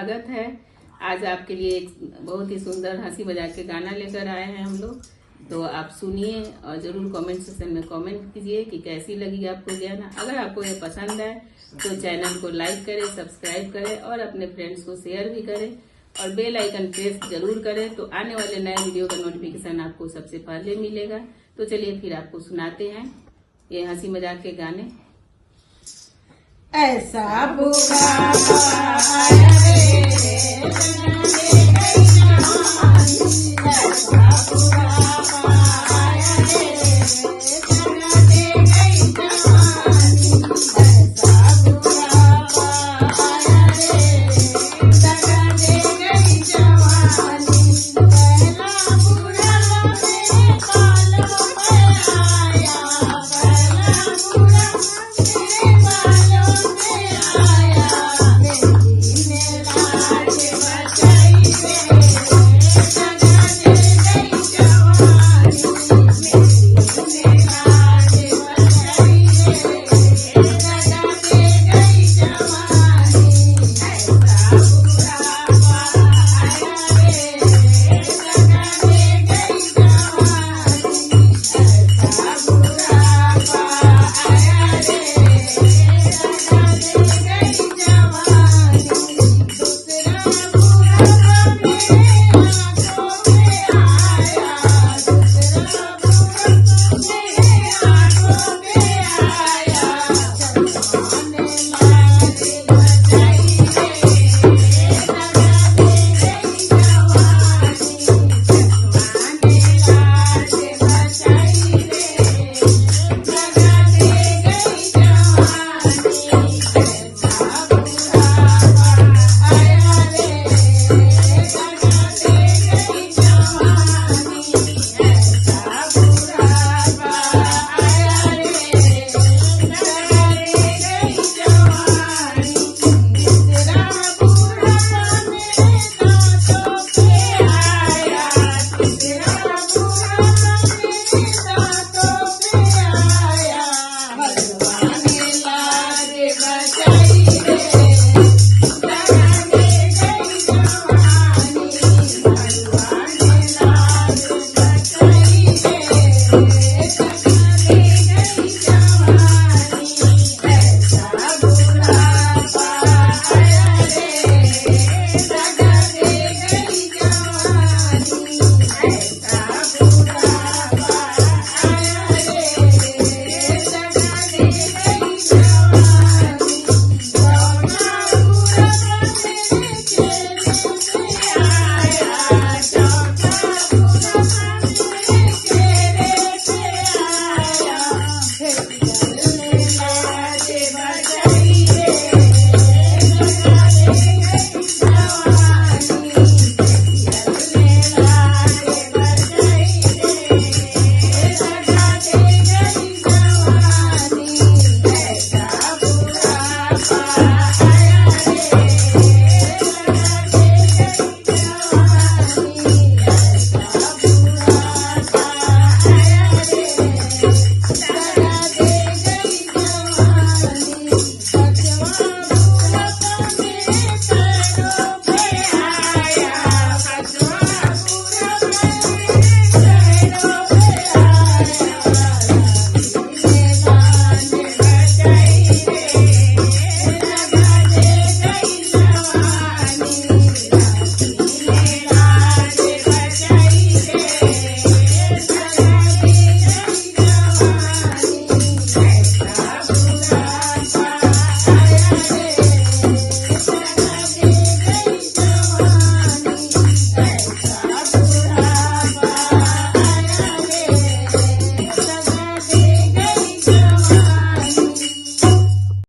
स्वागत है। आज आपके लिए एक बहुत ही सुंदर हंसी मजाक के गाना लेकर आए हैं हम लोग, तो आप सुनिए और जरूर कमेंट सेक्शन में कमेंट कीजिए कि कैसी लगी आपको गाना। अगर आपको ये पसंद आए तो चैनल को लाइक करें, सब्सक्राइब करें और अपने फ्रेंड्स को शेयर भी करें और बेल आइकन प्रेस जरूर करें, तो आने वाले नए वीडियो का नोटिफिकेशन आपको सबसे पहले मिलेगा। तो चलिए फिर आपको सुनाते हैं ये हंसी मजाक के गाने। ऐसा बुरा